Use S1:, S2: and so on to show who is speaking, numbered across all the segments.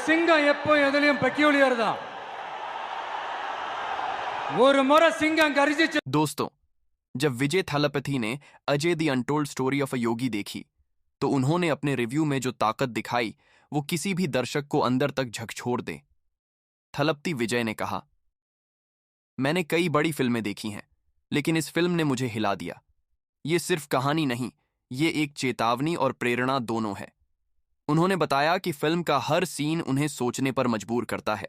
S1: சிங்கம் எப்போ எதுலயும் பெக்யூலியர் தான். ஒரு முறை சிங்கம் கரிச்சிச்சு.
S2: दोस्तों, जब विजय थालापथी ने Ajey the untold story of a yogi देखी तो उन्होंने अपने रिव्यू में जो ताकत दिखाई वो किसी भी दर्शक को अंदर तक झकझोर दे। थलपति विजय ने कहा, मैंने कई बड़ी फिल्में देखी हैं, लेकिन इस फिल्म ने मुझे हिला दिया। ये सिर्फ कहानी नहीं, ये एक चेतावनी और प्रेरणा दोनों है। उन्होंने बताया कि फिल्म का हर सीन उन्हें सोचने पर मजबूर करता है।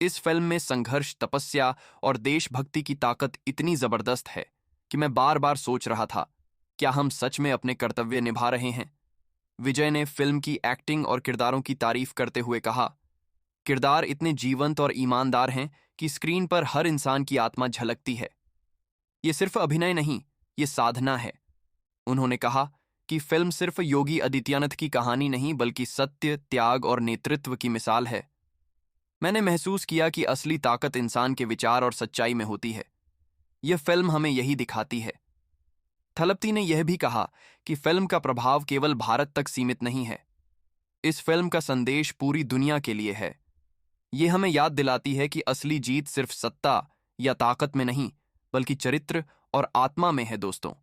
S2: इस फिल्म में संघर्ष, तपस्या और देशभक्ति की ताकत इतनी जबरदस्त है कि मैं बार बार सोच रहा था, क्या हम सच में अपने कर्तव्य निभा रहे हैं। विजय ने फिल्म की एक्टिंग और किरदारों की तारीफ करते हुए कहा, किरदार इतने जीवंत और ईमानदार हैं कि स्क्रीन पर हर इंसान की आत्मा झलकती है। ये सिर्फ अभिनय नहीं, ये साधना है। उन्होंने कहा कि फिल्म सिर्फ योगी आदित्यनाथ की कहानी नहीं बल्कि सत्य, त्याग और नेतृत्व की मिसाल है। मैंने महसूस किया कि असली ताकत इंसान के विचार और सच्चाई में होती है। यह फिल्म हमें यही दिखाती है। थलपति ने यह भी कहा कि फिल्म का प्रभाव केवल भारत तक सीमित नहीं है। इस फिल्म का संदेश पूरी दुनिया के लिए है। यह हमें याद दिलाती है कि असली जीत सिर्फ सत्ता या ताकत में नहीं बल्कि चरित्र और आत्मा में है। दोस्तों,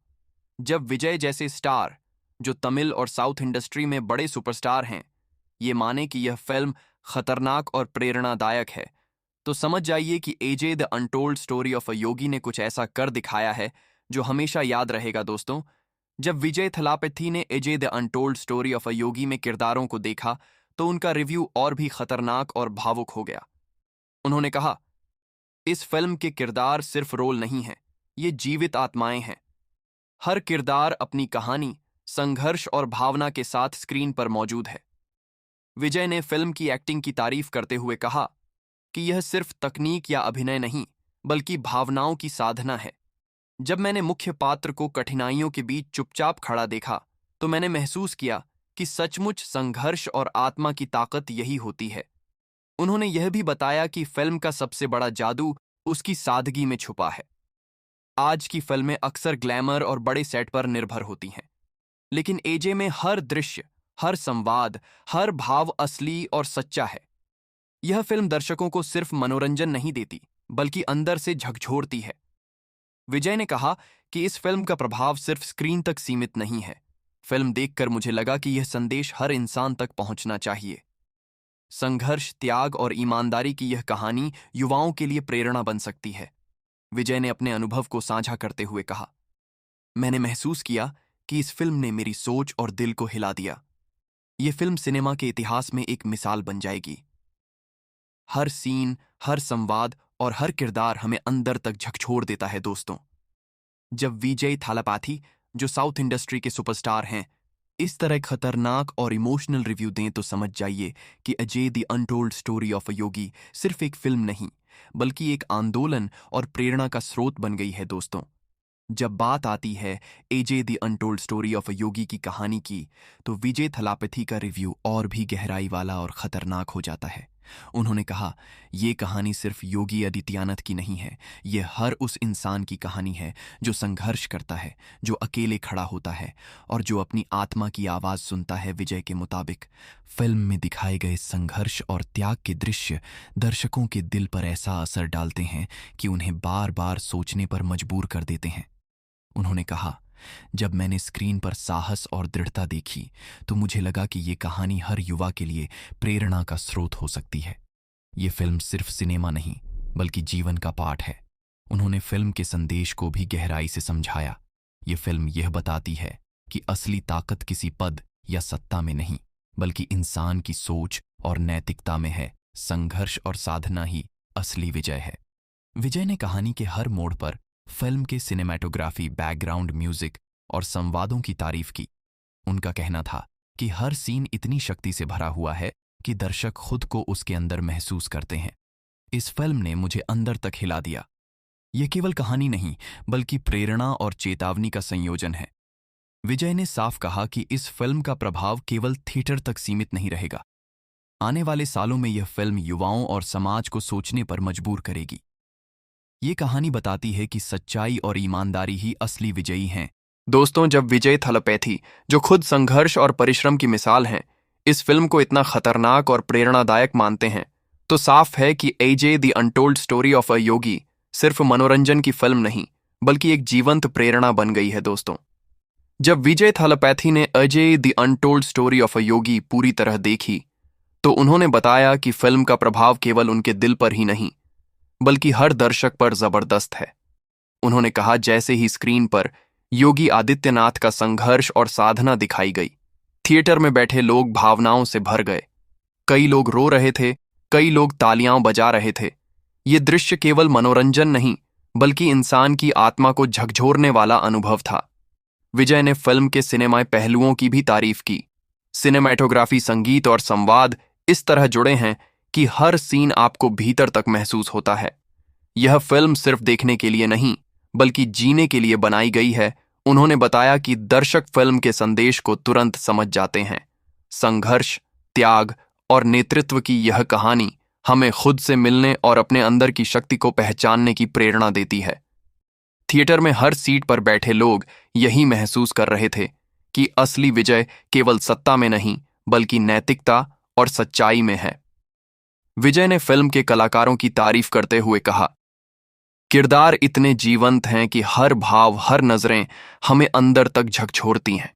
S2: जब विजय जैसे स्टार, जो तमिल और साउथ इंडस्ट्री में बड़े सुपरस्टार हैं, ये माने कि यह फिल्म खतरनाक और प्रेरणादायक है, तो समझ जाइए कि AJ the untold story of a yogi ने कुछ ऐसा कर दिखाया है जो हमेशा याद रहेगा। दोस्तों, जब विजय थलापथी ने AJ the untold story of a yogi में किरदारों को देखा तो उनका रिव्यू और भी खतरनाक और भावुक हो गया। उन्होंने कहा, इस फिल्म के किरदार सिर्फ रोल नहीं हैं, ये जीवित आत्माएं हैं। हर किरदार अपनी कहानी, संघर्ष और भावना के साथ स्क्रीन पर मौजूद है। विजय ने फिल्म की एक्टिंग की तारीफ करते हुए कहा कि यह सिर्फ तकनीक या अभिनय नहीं बल्कि भावनाओं की साधना है। जब मैंने मुख्य पात्र को कठिनाइयों के बीच चुपचाप खड़ा देखा तो मैंने महसूस किया कि सचमुच संघर्ष और आत्मा की ताकत यही होती है। उन्होंने यह भी बताया कि फिल्म का सबसे बड़ा जादू उसकी सादगी में छुपा है। आज की फिल्में अक्सर ग्लैमर और बड़े सेट पर निर्भर होती हैं, लेकिन एजे में हर दृश्य, हर संवाद, हर भाव असली और सच्चा है। यह फिल्म दर्शकों को सिर्फ मनोरंजन नहीं देती बल्कि अंदर से झकझोरती है। विजय ने कहा कि इस फिल्म का प्रभाव सिर्फ स्क्रीन तक सीमित नहीं है। फिल्म देखकर मुझे लगा कि यह संदेश हर इंसान तक पहुंचना चाहिए। संघर्ष, त्याग और ईमानदारी की यह कहानी युवाओं के लिए प्रेरणा बन सकती है। विजय ने अपने अनुभव को साझा करते हुए कहा, मैंने महसूस किया कि इस फिल्म ने मेरी सोच और दिल को हिला दिया। यह फिल्म सिनेमा के इतिहास में एक मिसाल बन जाएगी। हर सीन, हर संवाद और हर किरदार हमें अंदर तक झकझोर देता है। दोस्तों, जब विजय थालापथी, जो साउथ इंडस्ट्री के सुपरस्टार हैं, इस तरह खतरनाक और इमोशनल रिव्यू दें तो समझ जाइए कि Ajey the untold story of a yogi सिर्फ एक फिल्म नहीं बल्कि एक आंदोलन और प्रेरणा का स्रोत बन गई है। दोस्तों, जब बात आती है AJ the untold story of a yogi की कहानी की, तो विजय थालापथी का रिव्यू और भी गहराई वाला और खतरनाक हो जाता है। उन्होंने कहा, ये कहानी सिर्फ योगी आदित्यनाथ की नहीं है, यह हर उस इंसान की कहानी है जो संघर्ष करता है, जो अकेले खड़ा होता है और जो अपनी आत्मा की आवाज़ सुनता है। विजय के मुताबिक फिल्म में दिखाए गए संघर्ष और त्याग के दृश्य दर्शकों के दिल पर ऐसा असर डालते हैं कि उन्हें बार बार सोचने पर मजबूर कर देते हैं। उन्होंने कहा, जब मैंने स्क्रीन पर साहस और दृढ़ता देखी तो मुझे लगा कि ये कहानी हर युवा के लिए प्रेरणा का स्रोत हो सकती है। ये फिल्म सिर्फ सिनेमा नहीं बल्कि जीवन का पाठ है। उन्होंने फिल्म के संदेश को भी गहराई से समझाया। ये फिल्म यह बताती है कि असली ताकत किसी पद या सत्ता में नहीं बल्कि इंसान की सोच और नैतिकता में है। संघर्ष और साधना ही असली विजय है। विजय ने कहानी के हर मोड़ पर फिल्म के सिनेमैटोग्राफी, बैकग्राउंड म्यूजिक और संवादों की तारीफ की। उनका कहना था कि हर सीन इतनी शक्ति से भरा हुआ है कि दर्शक खुद को उसके अंदर महसूस करते हैं। इस फिल्म ने मुझे अंदर तक हिला दिया। यह केवल कहानी नहीं बल्कि प्रेरणा और चेतावनी का संयोजन है। विजय ने साफ कहा कि इस फिल्म का प्रभाव केवल थिएटर तक सीमित नहीं रहेगा। आने वाले सालों में यह फिल्म युवाओं और समाज को सोचने पर मजबूर करेगी। ये कहानी बताती है कि सच्चाई और ईमानदारी ही असली विजयी हैं। दोस्तों, जब विजय थालापथी, जो खुद संघर्ष और परिश्रम की मिसाल हैं, इस फिल्म को इतना खतरनाक और प्रेरणादायक मानते हैं तो साफ है कि AJ the untold story of a yogi सिर्फ मनोरंजन की फिल्म नहीं बल्कि एक जीवंत प्रेरणा बन गई है दोस्तों। जब विजय थालापैथी ने Ajey the untold story of a yogi पूरी तरह देखी तो उन्होंने बताया कि फिल्म का प्रभाव केवल उनके दिल पर ही नहीं बल्कि हर दर्शक पर जबरदस्त है। उन्होंने कहा, जैसे ही स्क्रीन पर योगी आदित्यनाथ का संघर्ष और साधना दिखाई गई, थिएटर में बैठे लोग भावनाओं से भर गए। कई लोग रो रहे थे, कई लोग तालियां बजा रहे थे। ये दृश्य केवल मनोरंजन नहीं बल्कि इंसान की आत्मा को झकझोरने वाला अनुभव था। विजय ने फिल्म के सिनेमाई पहलुओं की भी तारीफ की। सिनेमैटोग्राफी, संगीत और संवाद इस तरह जुड़े हैं कि हर सीन आपको भीतर तक महसूस होता है। यह फिल्म सिर्फ देखने के लिए नहीं बल्कि जीने के लिए बनाई गई है। उन्होंने बताया कि दर्शक फिल्म के संदेश को तुरंत समझ जाते हैं। संघर्ष, त्याग और नेतृत्व की यह कहानी हमें खुद से मिलने और अपने अंदर की शक्ति को पहचानने की प्रेरणा देती है। थिएटर में हर सीट पर बैठे लोग यही महसूस कर रहे थे कि असली विजय केवल सत्ता में नहीं बल्कि नैतिकता और सच्चाई में है। विजय ने फिल्म के कलाकारों की तारीफ करते हुए कहा, किरदार इतने जीवंत हैं कि हर भाव, हर नजरें हमें अंदर तक झकझोरती हैं।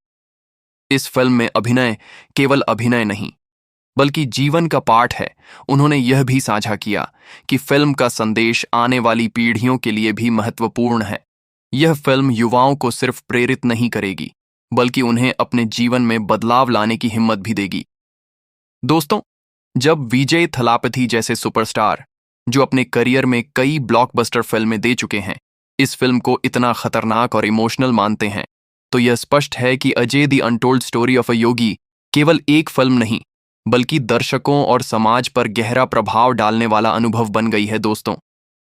S2: इस फिल्म में अभिनय केवल अभिनय नहीं बल्कि जीवन का पाठ है। उन्होंने यह भी साझा किया कि फिल्म का संदेश आने वाली पीढ़ियों के लिए भी महत्वपूर्ण है। यह फिल्म युवाओं को सिर्फ प्रेरित नहीं करेगी बल्कि उन्हें अपने जीवन में बदलाव लाने की हिम्मत भी देगी। दोस्तों, जब विजय थालापथी जैसे सुपरस्टार जो अपने करियर में कई ब्लॉकबस्टर फिल्में दे चुके हैं, इस फिल्म को इतना खतरनाक और इमोशनल मानते हैं, तो यह स्पष्ट है कि Ajey the untold story of a yogi केवल एक फिल्म नहीं बल्कि दर्शकों और समाज पर गहरा प्रभाव डालने वाला अनुभव बन गई है। दोस्तों,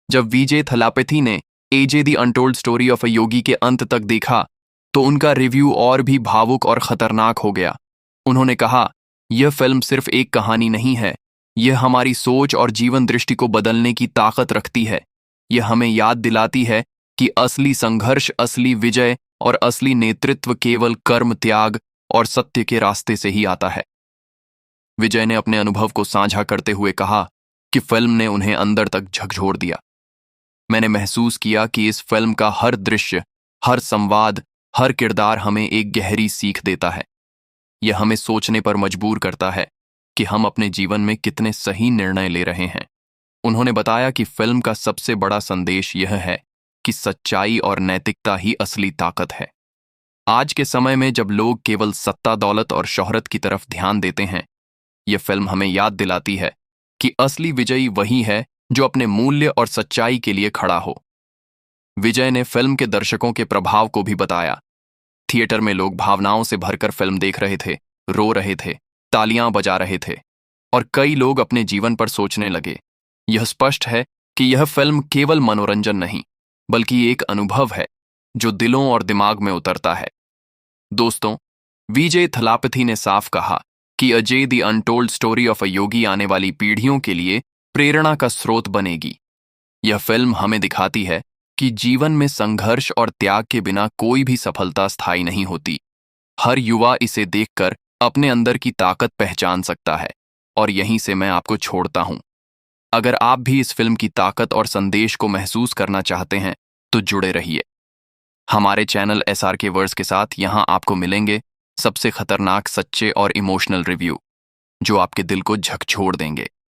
S2: जब विजय थालापथी ने AJ the untold story of a yogi के अंत तक देखा तो उनका रिव्यू और भी भावुक और खतरनाक हो गया। उन्होंने कहा, यह फिल्म सिर्फ एक कहानी नहीं है, यह हमारी सोच और जीवन दृष्टि को बदलने की ताकत रखती है। यह हमें याद दिलाती है कि असली संघर्ष, असली विजय और असली नेतृत्व केवल कर्म, त्याग और सत्य के रास्ते से ही आता है। विजय ने अपने अनुभव को साझा करते हुए कहा कि फिल्म ने उन्हें अंदर तक झकझोर दिया। मैंने महसूस किया कि इस फिल्म का हर दृश्य, हर संवाद, हर किरदार हमें एक गहरी सीख देता है। यह हमें सोचने पर मजबूर करता है कि हम अपने जीवन में कितने सही निर्णय ले रहे हैं। उन्होंने बताया कि फिल्म का सबसे बड़ा संदेश यह है कि सच्चाई और नैतिकता ही असली ताकत है। आज के समय में जब लोग केवल सत्ता, दौलत और शोहरत की तरफ ध्यान देते हैं, यह फिल्म हमें याद दिलाती है कि असली विजयी वही है जो अपने मूल्य और सच्चाई के लिए खड़ा हो। विजय ने फिल्म के दर्शकों के प्रभाव को भी बताया। थिएटर में लोग भावनाओं से भरकर फिल्म देख रहे थे, रो रहे थे, तालियां बजा रहे थे और कई लोग अपने जीवन पर सोचने लगे। यह स्पष्ट है कि यह फिल्म केवल मनोरंजन नहीं बल्कि एक अनुभव है जो दिलों और दिमाग में उतरता है। दोस्तों, विजय थालापथी ने साफ कहा कि Ajey the untold story of a yogi आने वाली पीढ़ियों के लिए प्रेरणा का स्रोत बनेगी। यह फिल्म हमें दिखाती है कि जीवन में संघर्ष और त्याग के बिना कोई भी सफलता स्थायी नहीं होती। हर युवा इसे देखकर अपने अंदर की ताकत पहचान सकता है और यहीं से मैं आपको छोड़ता हूं। अगर आप भी इस फिल्म की ताकत और संदेश को महसूस करना चाहते हैं तो जुड़े रहिए। हमारे चैनल SRK वर्ड्स के साथ यहां आपको मिलेंगे सबसे खतरनाक, सच्चे और इमोशनल रिव्यू जो आपके दिल को झकझोर देंगे।